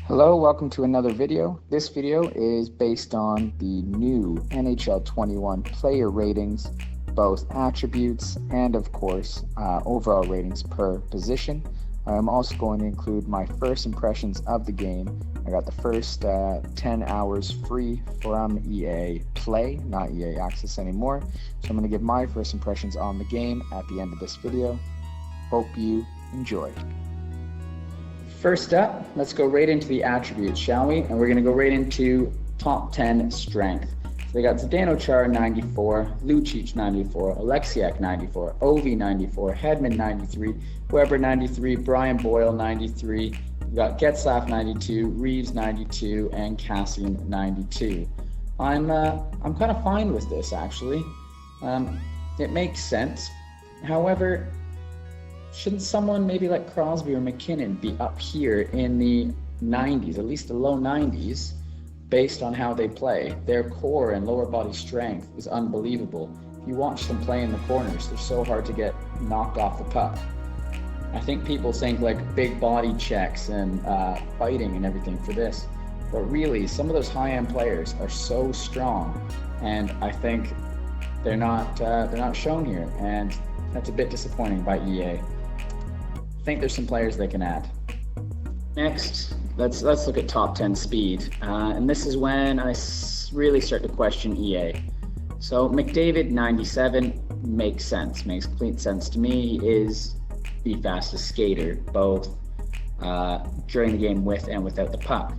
Hello, welcome to another video. This video is based on the new NHL 21 player ratings, both attributes and of course overall ratings per position. I'm also going to include my first impressions of the game. I got the first 10 hours free from EA Play, not EA Access anymore. So I'm going to give my first impressions on the game at the end of this video. Hope you enjoy. First up, let's go right into the attributes, shall we? And we're going to go right into top 10 strength. So we got Zdeno Chara 94, Lucic 94, Oleksiak 94, Ovi 94, Hedman 93, Weber 93, Brian Boyle 93. We got Getzlaf 92, Reeves 92, and Cassian 92. I'm kind of fine with this actually. It makes sense. However, shouldn't someone maybe like Crosby or McKinnon be up here in the 90s, at least the low 90s, based on how they play? Their core and lower body strength is unbelievable. If you watch them play in the corners, they're so hard to get knocked off the puck. I think people think like big body checks and fighting and everything for this, but really some of those high-end players are so strong, and I think they're not shown here, and that's a bit disappointing by EA. I think there's some players they can add. Next, let's look at top 10 speed, and this is when I really start to question EA. So McDavid 97 makes sense, makes complete sense to me. He is the fastest skater, both during the game with and without the puck.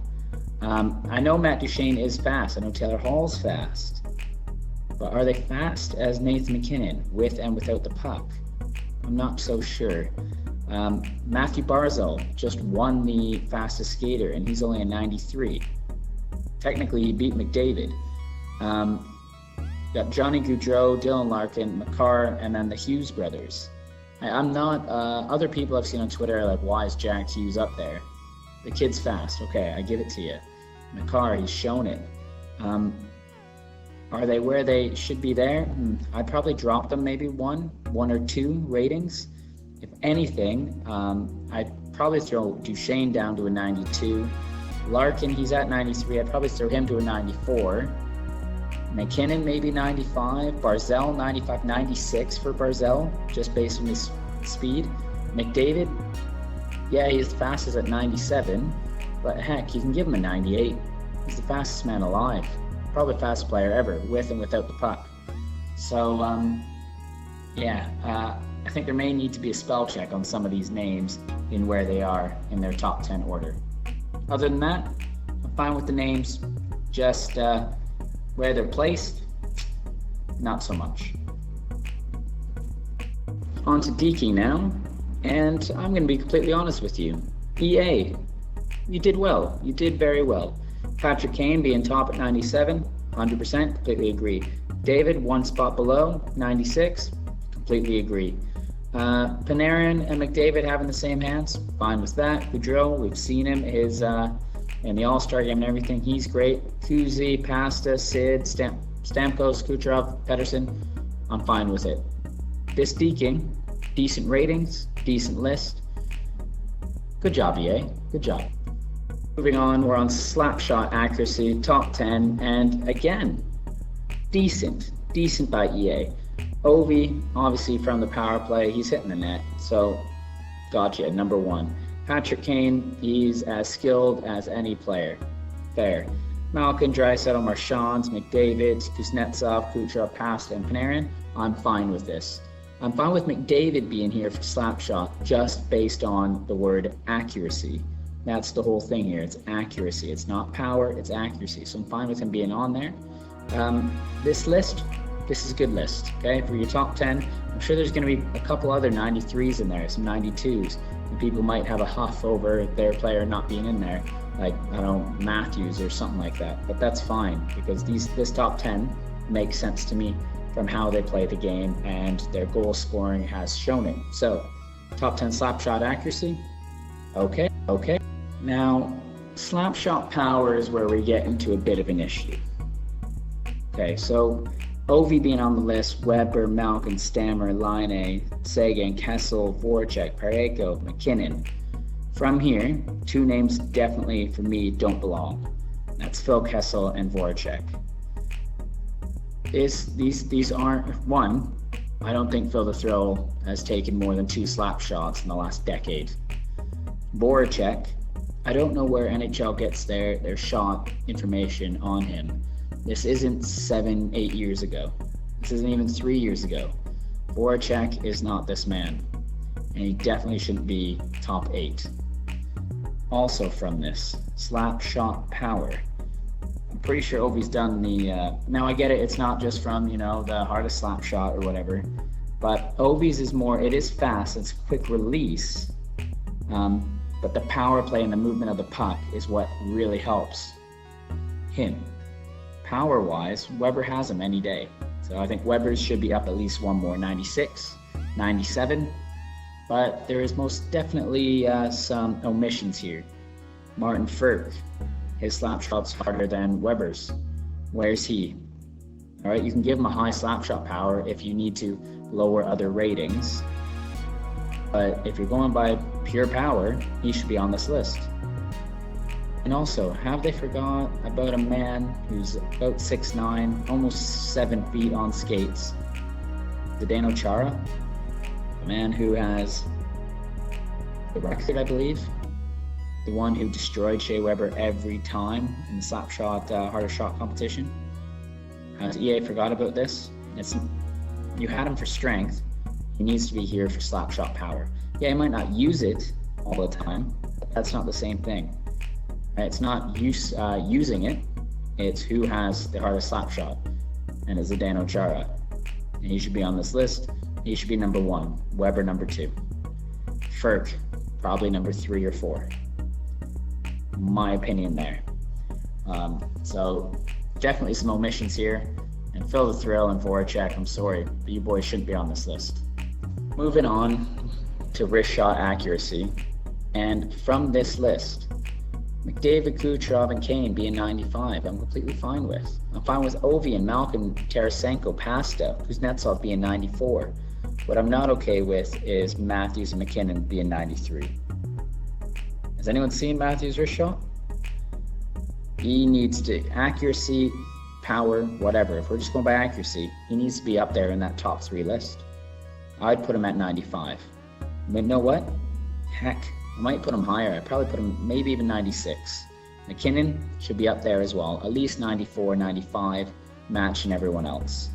I know Matt Duchene is fast. I know Taylor Hall's fast, but are they fast as Nathan MacKinnon with and without the puck? I'm not so sure. Matthew Barzal just won the fastest skater, and he's only a 93. Technically, he beat McDavid. Got Johnny Gaudreau, Dylan Larkin, Makar, and then the Hughes brothers. I'm not. Other people I've seen on Twitter are like, "Why is Jack Hughes up there?" The kid's fast. Okay, I give it to you. Makar, he's shown it. Are they where they should be there? I'd probably drop them maybe one or two ratings. If anything, I'd probably throw Duchene down to a 92. Larkin, he's at 93. I'd probably throw him to a 94. McKinnon, maybe 95. Barzal, 95, 96 for Barzal, just based on his speed. McDavid, yeah, he's the fastest at 97, but heck, you can give him a 98. He's the fastest man alive. Probably the fastest player ever, with and without the puck. So, I think there may need to be a spell check on some of these names in where they are in their top 10 order. Other than that, I'm fine with the names. Just where they're placed, not so much. On to DK now, and I'm going to be completely honest with you. EA, you did well. You did very well. Patrick Kane being top at 97, 100%, completely agree. David, one spot below, 96, completely agree. Panarin and McDavid having the same hands, fine with that. Gaudreau, we've seen him, in the All-Star game and everything, he's great. Kuzi, Pasta, Sid, Stamkos, Kucherov, Pettersson, I'm fine with it. This deking, decent ratings, decent list. Good job, EA, good job. Moving on, we're on Slapshot accuracy, top 10, and again, decent by EA. Ovi, obviously from the power play, he's hitting the net, so gotcha, number one. Patrick Kane, he's as skilled as any player. Fair. Malkin, Draisaitl, Marchands, McDavid, Kuznetsov, Kucherov, Pasta, and Panarin, I'm fine with this. I'm fine with McDavid being here for Slapshot just based on the word accuracy. That's the whole thing here, it's accuracy. It's not power, it's accuracy. So I'm fine with him being on there. This list, this is a good list, okay? For your top 10, I'm sure there's gonna be a couple other 93s in there, some 92s, and people might have a huff over their player not being in there, like, I don't know, Matthews or something like that, but that's fine, because this top 10 makes sense to me from how they play the game, and their goal scoring has shown it. So, top 10 Slapshot accuracy, okay. Now, Slapshot Power is where we get into a bit of an issue. Okay, so Ovi being on the list, Weber, Malkin, Stammer, Laine, Seguin, Kessel, Voracek, Parayko, McKinnon. From here, two names definitely for me don't belong. That's Phil Kessel and Voracek. These aren't, one, I don't think Phil the Thrill has taken more than 2 slap shots in the last decade. Voracek, I don't know where NHL gets their shot information on him. This isn't 7-8 years ago. This isn't even 3 years ago. Voracek is not this man, and he definitely shouldn't be top 8. Also from this, Slapshot Power. I'm pretty sure Ovi's done the, now I get it, it's not just from, the hardest slap shot or whatever, but Ovi's is more, it is fast, it's quick release, but the power play and the movement of the puck is what really helps him. Power-wise, Weber has him any day. So I think Weber's should be up at least one more, 96, 97. But there is most definitely some omissions here. Martin Ferk, his slap shot's harder than Weber's. Where's he? All right, you can give him a high slap shot power if you need to lower other ratings. But if you're going by pure power, he should be on this list. And also, have they forgot about a man who's about 6'9", almost 7 feet on skates? Zdeno Chara, a man who has the record, I believe. The one who destroyed Shea Weber every time in the Slapshot hardest shot competition. Has EA forgot about this? You had him for strength. He needs to be here for Slapshot power. Yeah, he might not use it all the time, but that's not the same thing. It's not using it, it's who has the hardest slap shot, and it's Zdeno Chara. And he should be on this list. He should be number 1, Weber number 2. Ferk, probably number 3 or 4. My opinion there. So definitely some omissions here. And Phil the Thrill and Voracek, I'm sorry, but you boys shouldn't be on this list. Moving on to wrist shot accuracy. And from this list, McDavid, Kucherov, and Kane being 95, I'm completely fine with. I'm fine with Ovi and Malkin, Tarasenko, Pasta, Kuznetsov being 94. What I'm not okay with is Matthews and McKinnon being 93. Has anyone seen Matthews' wrist shot? He needs to, accuracy, power, whatever. If we're just going by accuracy, he needs to be up there in that top 3 list. I'd put him at 95. But you know what? Heck, I might put him higher. I'd probably put him maybe even 96. McKinnon should be up there as well, at least 94, 95, matching everyone else.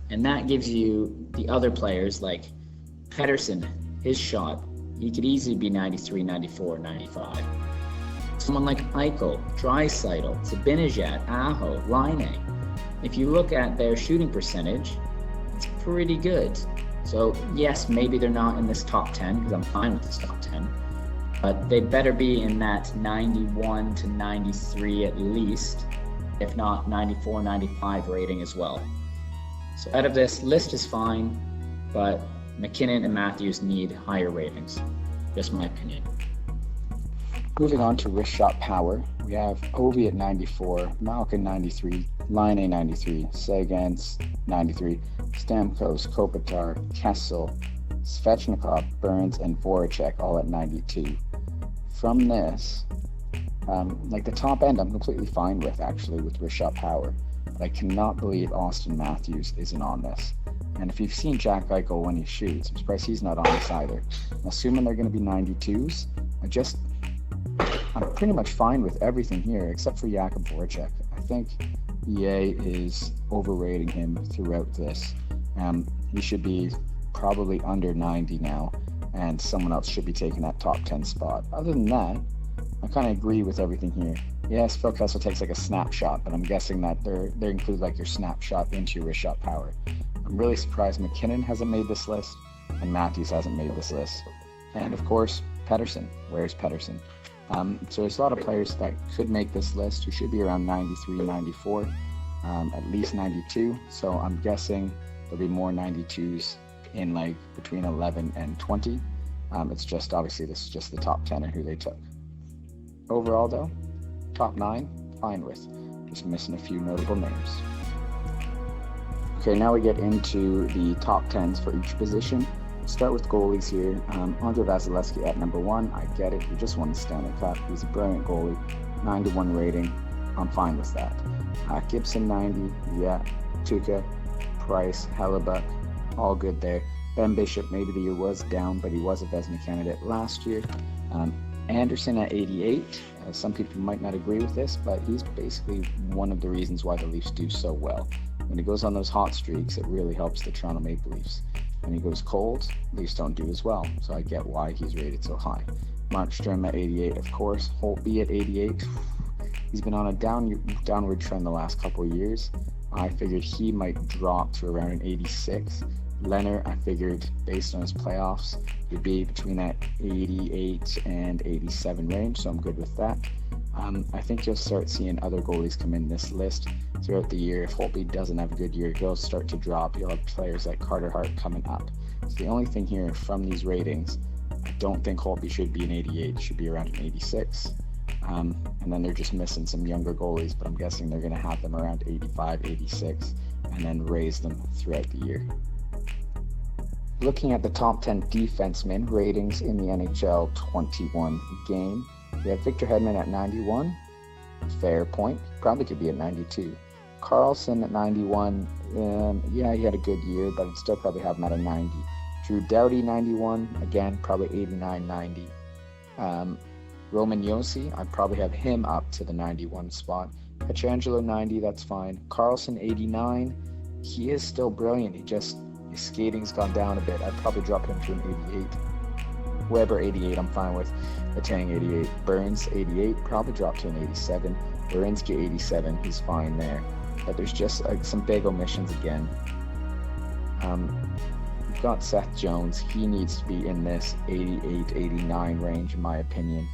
And that gives you the other players like Pettersson, his shot, he could easily be 93, 94, 95. Someone like Eichel, Draisaitl, Zibanejad, Aho, Laine. If you look at their shooting percentage, it's pretty good. So yes, maybe they're not in this top 10, because I'm fine with this top 10. But they better be in that 91 to 93 at least, if not 94, 95 rating as well. So out of this, list is fine, but McKinnon and Matthews need higher ratings. Just my opinion. Moving on to wrist shot power, we have Ovi at 94, Malkin 93, Laine 93, Seguins 93, Stamkos, Kopitar, Kessel, Svechnikov, Burns, and Voracek all at 92. From this, like the top end, I'm completely fine with actually with wrist shot power, but I cannot believe Austin Matthews isn't on this. And if you've seen Jack Eichel when he shoots, I'm surprised he's not on this either. Assuming they're going to be 92s, I'm pretty much fine with everything here except for Jakub Voracek. I think EA is overrating him throughout this. He should be probably under 90 now, and someone else should be taking that top 10 spot. Other than that, I kind of agree with everything here. Yes, Phil Kessel takes like a snapshot, but I'm guessing that they include like your snapshot into your wrist shot power. I'm really surprised McKinnon hasn't made this list, and Matthews hasn't made this list. And of course, Pettersson. Where's Pettersson? So there's a lot of players that could make this list who should be around 93, 94, at least 92. So I'm guessing there'll be more 92s in like between 11 and 20. It's just obviously this is just the top 10 and who they took. Overall though, top 9, fine with. Just missing a few notable names. Okay, now we get into the top 10s for each position. start with goalies here. Andre Vasilevsky at number 1. I get it. He just won the Stanley Cup. He's a brilliant goalie. 9-1 rating. I'm fine with that. Gibson 90. Yeah. Tuukka, Price, Hellebuck, all good there. Ben Bishop, maybe the year was down, but he was a Vezina candidate last year. Anderson at 88. Some people might not agree with this, but he's basically one of the reasons why the Leafs do so well. When he goes on those hot streaks, it really helps the Toronto Maple Leafs. When he goes cold, Leafs don't do as well, so I get why he's rated so high. Markstrom at 88, of course. Holtby at 88. He's been on a downward trend the last couple of years. I figured he might drop to around an 86. Leonard, I figured, based on his playoffs, would be between that 88 and 87 range, so I'm good with that. I think you'll start seeing other goalies come in this list throughout the year. If Holtby doesn't have a good year, he'll start to drop. You'll have players like Carter Hart coming up. So the only thing here from these ratings, I don't think Holtby should be an 88. It should be around an 86. And then they're just missing some younger goalies, but I'm guessing they're going to have them around 85, 86, and then raise them throughout the year. Looking at the top 10 defensemen ratings in the NHL 21 game, we have Victor Hedman at 91. Fair point. Probably could be at 92. Carlson at 91. Yeah, he had a good year, but I'd still probably have him at a 90. Drew Doughty, 91. Again, probably 89, 90. Roman Josi, I'd probably have him up to the 91 spot. Pietrangelo, 90. That's fine. Carlson, 89. He is still brilliant. His skating's gone down a bit. I'd probably drop him to an 88. Weber, 88, I'm fine with. Letang, 88. Burns, 88, probably drop to an 87. Werenski, 87, he's fine there. But there's just some big omissions again. We've got Seth Jones. He needs to be in this 88, 89 range, in my opinion.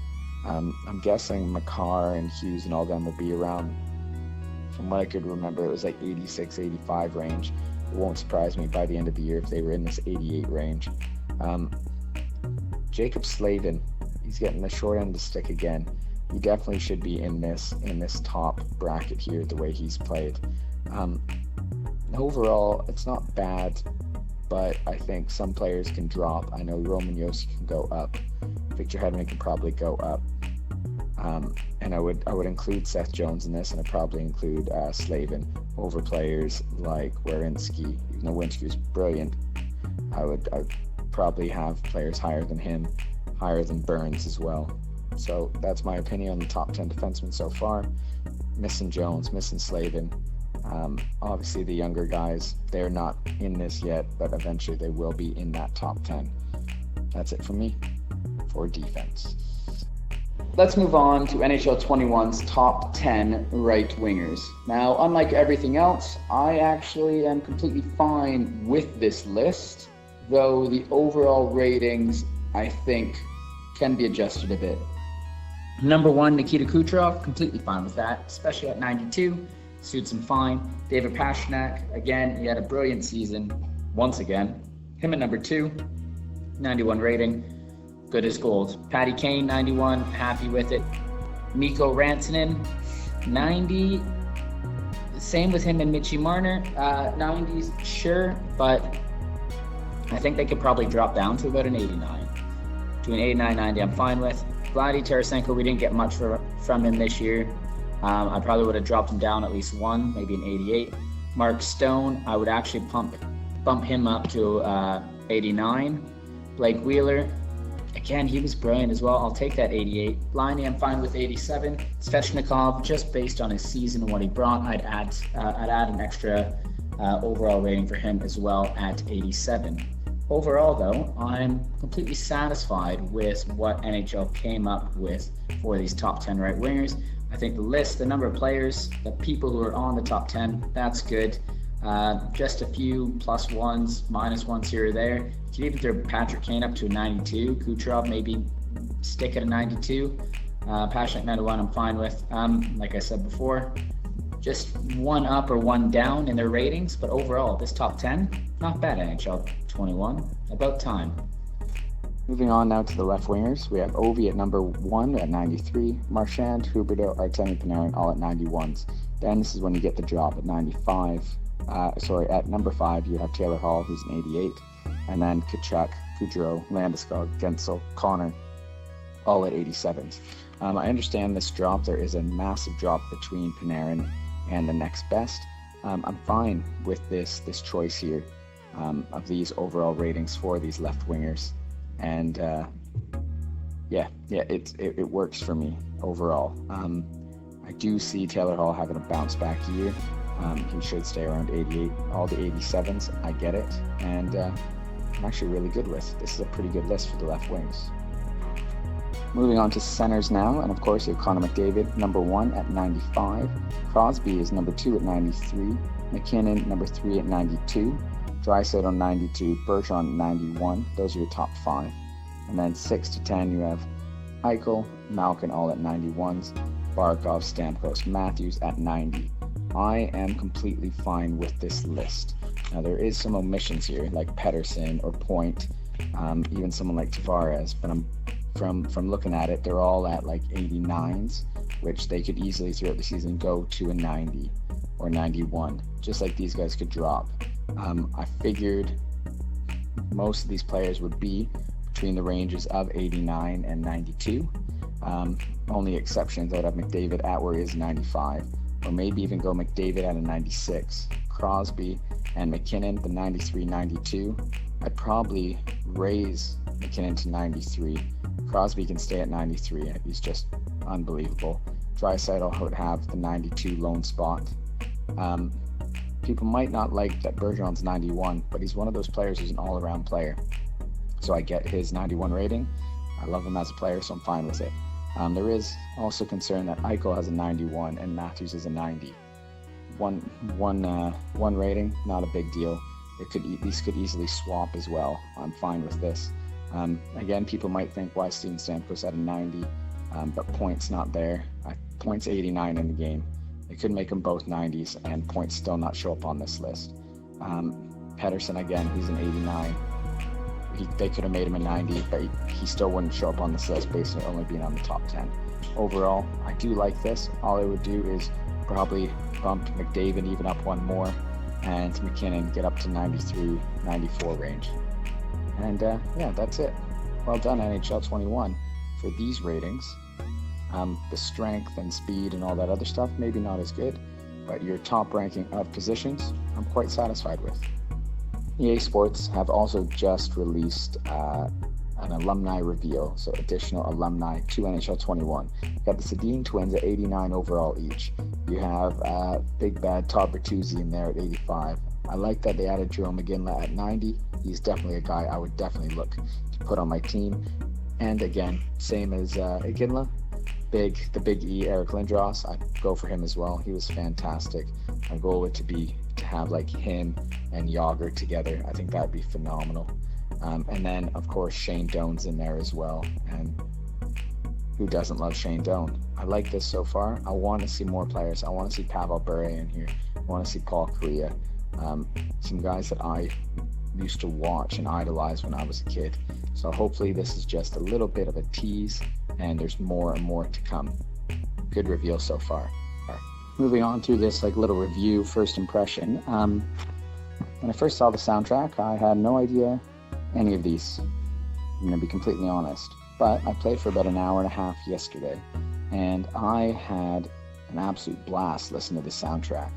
I'm guessing Makar and Hughes and all them will be around, from what I could remember, it was like 86, 85 range. It won't surprise me by the end of the year if they were in this 88 range. Jacob Slavin, he's getting the short end of the stick again. He definitely should be in this top bracket here, the way he's played. Overall, it's not bad, but I think some players can drop. I know Roman Josi can go up. Victor Hedman can probably go up. And I would include Seth Jones in this, and I'd probably include Slavin over players like Werenski. Even though Werenski's brilliant, I would probably have players higher than him, higher than Burns as well. So that's my opinion on the top 10 defensemen so far. Missing Jones, missing Slavin. Obviously the younger guys, they're not in this yet, but eventually they will be in that top 10. That's it for me for defense. Let's move on to NHL 21's top 10 right wingers. Now, unlike everything else, I actually am completely fine with this list, though the overall ratings, I think, can be adjusted a bit. Number 1, Nikita Kucherov, completely fine with that, especially at 92, suits him fine. David Pastrnak, again, he had a brilliant season, once again. Him at number 2, 91 rating. Good as gold. Patty Kane, 91, happy with it. Mikko Rantanen, 90. Same with him and Mitchie Marner. 90s, sure, but I think they could probably drop down to about an 89. Between 89 90, I'm fine with. Vladdy Tarasenko, we didn't get much from him this year. I probably would have dropped him down at least one, maybe an 88. Mark Stone, I would actually bump him up to 89. Blake Wheeler, again, he was brilliant as well. I'll take that 88. Liney, I'm fine with 87. Svechnikov, just based on his season and what he brought, I'd add an extra overall rating for him as well at 87. Overall, though, I'm completely satisfied with what NHL came up with for these top 10 right wingers. I think the list, the number of players, the people who are on the top 10, that's good. Just a few plus ones, minus ones here or there. You can even throw Patrick Kane up to a 92. Kucherov maybe stick at a 92. Pastrnak 91 I'm fine with. Like I said before, just one up or one down in their ratings, but overall, this top 10, not bad. NHL 21, about time. Moving on now to the left wingers, we have Ovi at number 1 at 93, Marchand, Huberdeau, Artemi Panarin all at 91s. Then this is when you get the drop at 95. At number 5 you have Taylor Hall, who's an 88, and then Tkachuk, Goudreau, Landeskog, Gensel, Connor, all at 87s. I understand this drop. There is a massive drop between Panarin and the next best. I'm fine with this choice here of these overall ratings for these left wingers, and it works for me overall. I do see Taylor Hall having a bounce back year. He should stay around 88, all the 87s. I get it, and I'm actually really good with. This is a pretty good list for the left wings. Moving on to centers now, and of course you have Connor McDavid, number 1 at 95. Crosby is number 2 at 93. McKinnon, number 3 at 92. Draisaitl, 92. Bergeron, 91. Those are your top 5. And then 6 to 10, you have Eichel, Malkin, all at 91s. Barkov, Stamkos, Matthews at 90. I am completely fine with this list. Now there is some omissions here, like Pettersson or Point, even someone like Tavares, but from looking at it, they're all at like 89s, which they could easily throughout the season go to a 90 or 91, just like these guys could drop. I figured most of these players would be between the ranges of 89 and 92. Only exceptions, I would have McDavid at where he is 95, or maybe even go McDavid at a 96. Crosby and McKinnon, the 93-92. I'd probably raise McKinnon to 93. Crosby can stay at 93. He's just unbelievable. Draisaitl would have the 92 lone spot. People might not like that Bergeron's 91, but he's one of those players who's an all-around player. So I get his 91 rating. I love him as a player, so I'm fine with it. There is also concern that Eichel has a 91 and Matthews is a 90. One rating, not a big deal. These could easily swap as well. I'm fine with this. Again, people might think, why is Steven Stamkos at a 90? But Point's not there. Point's 89 in the game. They could make them both 90s, and Point's still not show up on this list. Pettersson, again, he's an 89. They could have made him a 90, but he still wouldn't show up on this list based on only being on the top 10. Overall, I do like this. All I would do is probably bump McDavid even up one more, and McKinnon get up to 93, 94 range. And that's it. Well done, NHL 21, for these ratings. The strength and speed and all that other stuff, maybe not as good, but your top ranking of positions, I'm quite satisfied with. EA Sports have also just released an Alumni Reveal, so additional alumni to NHL 21. You got the Sedin twins at 89 overall each. You have Big Bad Todd Bertuzzi in there at 85. I like that they added Jerome McGinley at 90. He's definitely a guy I would definitely look to put on my team. And again, same as Iginla, the big E, Eric Lindros, I'd go for him as well. He was fantastic. My goal would to have like him and Yager together. I think that'd be phenomenal. And then of course Shane Doan's in there as well. And who doesn't love Shane Doan? I like this so far. I want to see more players. I want to see Pavel Bure in here. I want to see Paul Kariya. Some guys that I used to watch and idolize when I was a kid. So hopefully this is just a little bit of a tease, and there's more and more to come. Good reveal so far. Moving on through this little review, first impression. When I first saw the soundtrack, I had no idea any of these. I'm going to be completely honest. But I played for about an hour and a half yesterday, and I had an absolute blast listening to the soundtrack.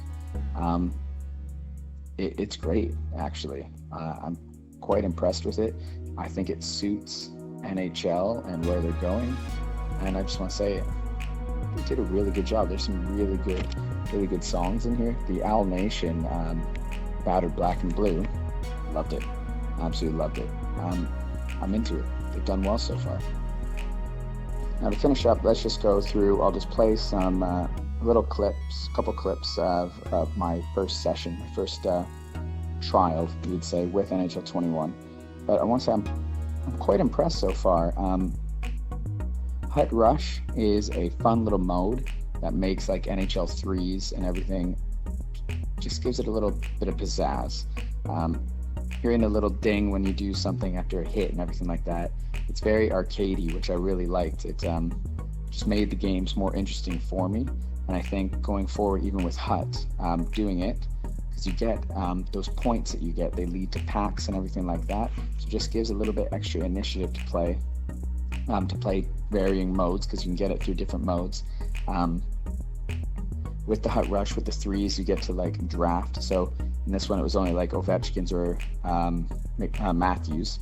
It's great, actually. I'm quite impressed with it. I think it suits NHL and where they're going, and I just want to say they did a really good job. There's some really good songs in here. The Owl Nation, Battered Black and Blue, loved it. Absolutely loved it. I'm into it. They've done well so far. Now to finish up, let's just go through. I'll just play some couple clips of my first session, my first trial, you would say, with NHL 21. But I want to say I'm quite impressed so far. Hut Rush is a fun little mode that makes NHL 3s and everything, just gives it a little bit of pizzazz. Hearing a little ding when you do something after a hit and everything like that, it's very arcadey, which I really liked. It just made the games more interesting for me, and I think going forward, even with Hut doing it, because you get those points that you get, they lead to packs and everything like that. So it just gives a little bit extra initiative to play varying modes, because you can get it through different modes. With the Hut Rush, with the threes, you get to like draft. So in this one, it was only like Ovechkins or Matthews.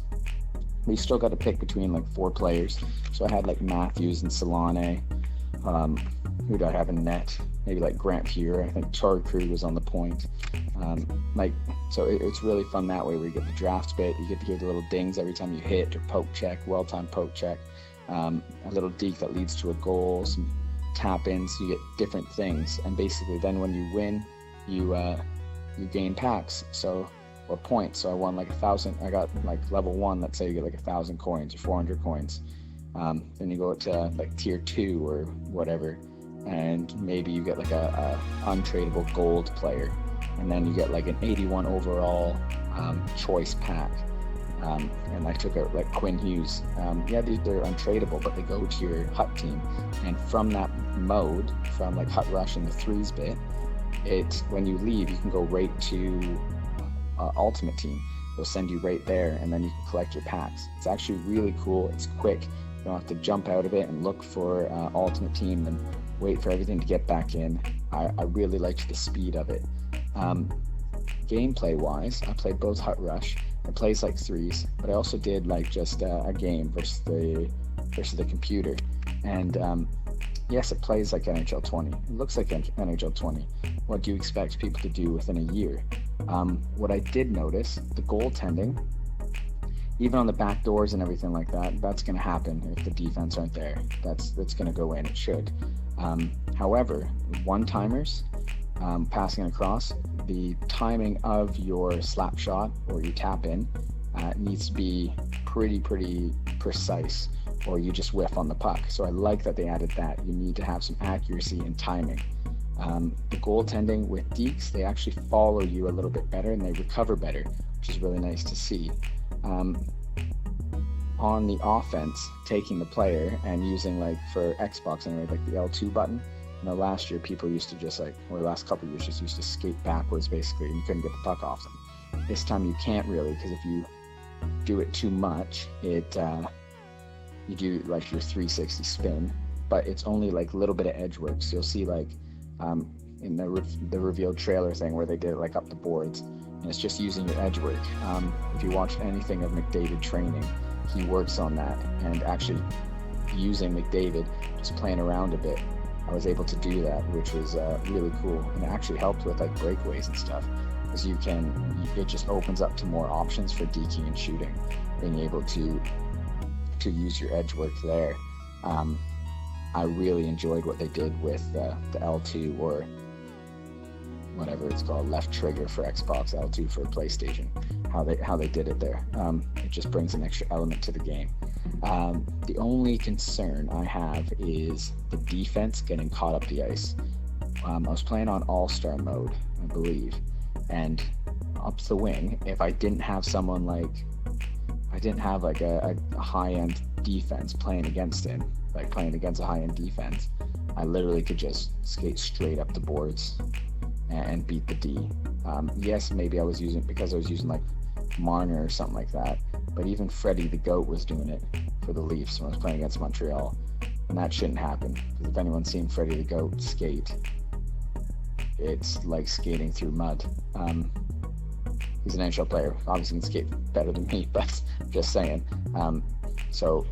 But you still got to pick between like 4 players. So I had like Matthews and Solane. Who do I have in net? Maybe like Grant Fuhr. I think Torrey Krug was on the point. So it's really fun that way, where you get the draft bit. You get to hear the little dings every time you hit or poke check, well-timed poke check. A little deke that leads to a goal, some tap-ins. You get different things, and basically then when you win, you gain packs, or points. So I won like 1,000. I got like level 1. Let's say you get like 1,000 coins or 400 coins. Then you go to like tier 2 or whatever, and maybe you get like a untradeable gold player, and then you get like an 81 overall choice pack. And I took out like Quinn Hughes. They're untradeable, but they go to your Hut team, and from that mode, from like Hut Rush and the threes bit, when you leave, you can go right to Ultimate Team. They'll send you right there, and then you can collect your packs. It's actually really cool. It's quick. You don't have to jump out of it and look for Ultimate Team and wait for everything to get back in. I really liked the speed of it. Gameplay wise, I played both Hut Rush. It plays like threes, but I also did like just a game versus the computer. And yes, it plays like NHL 20. It looks like NHL 20. What do you expect people to do within a year? What I did notice, the goaltending, even on the back doors and everything like that, that's going to happen if the defense aren't there. That's going to go in. It should. However, one-timers, passing across, the timing of your slap shot or your tap in needs to be pretty precise, or you just whiff on the puck. So I like that they added that. You need to have some accuracy and timing. The goaltending with dekes, they actually follow you a little bit better and they recover better, which is really nice to see. On the offense, taking the player and using, like for Xbox anyway, like the L2 button. Last year people used to just or the last couple of years just used to skate backwards basically, and you couldn't get the puck off them. This time you can't really, because if you do it too much, you do like your 360 spin, but it's only like a little bit of edge work. So you'll see like in the revealed trailer thing where they did it like up the boards, and it's just using your edge work. If you watch anything of McDavid training, he works on that, and actually using McDavid, just playing around a bit, I was able to do that, which was really cool, and it actually helped with like breakaways and stuff, because it just opens up to more options for deking and shooting, being able to use your edge work there. I really enjoyed what they did with the L2, or whatever it's called, left trigger for Xbox, L2 for PlayStation, how they did it there. It just brings an extra element to the game. The only concern I have is the defense getting caught up the ice. I was playing on All-Star mode, I believe, and up the wing, if I didn't have someone a high-end defense playing against it, like playing against a high-end defense, I literally could just skate straight up the boards and beat the D. Yes, maybe I was using like Marner or something like that, but even Freddie the GOAT was doing it for the Leafs when I was playing against Montreal, and that shouldn't happen, because if anyone's seen Freddie the GOAT skate, it's like skating through mud. He's an NHL player, obviously can skate better than me, but just saying. So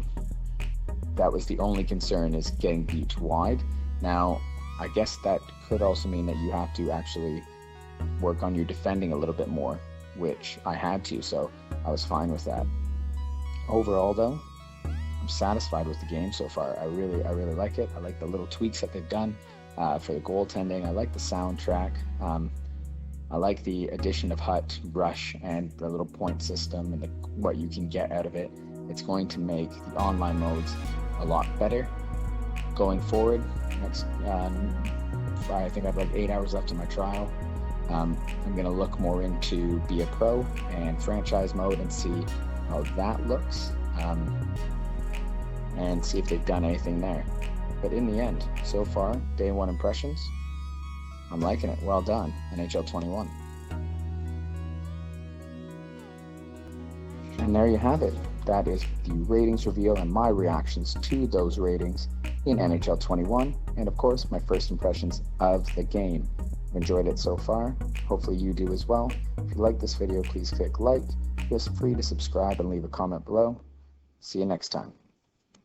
that was the only concern, is getting beat wide. Now, I guess that could also mean that you have to actually work on your defending a little bit more, which I had to, so I was fine with that. Overall though, I'm satisfied with the game so far. I really like it. I like the little tweaks that they've done for the goaltending. I like the soundtrack. I like the addition of Hut Rush and the little point system and what you can get out of it. It's going to make the online modes a lot better going forward. I think I have like 8 hours left in my trial. I'm going to look more into Be a Pro and franchise mode and see how that looks, and see if they've done anything there. But in the end, so far, day one impressions, I'm liking it. Well done, NHL 21. And there you have it. That is the ratings reveal and my reactions to those ratings in NHL 21, and of course my first impressions of the game. I've enjoyed it so far. Hopefully you do as well. If you like this video, please click like. Feel free to subscribe and leave a comment below. See you next time.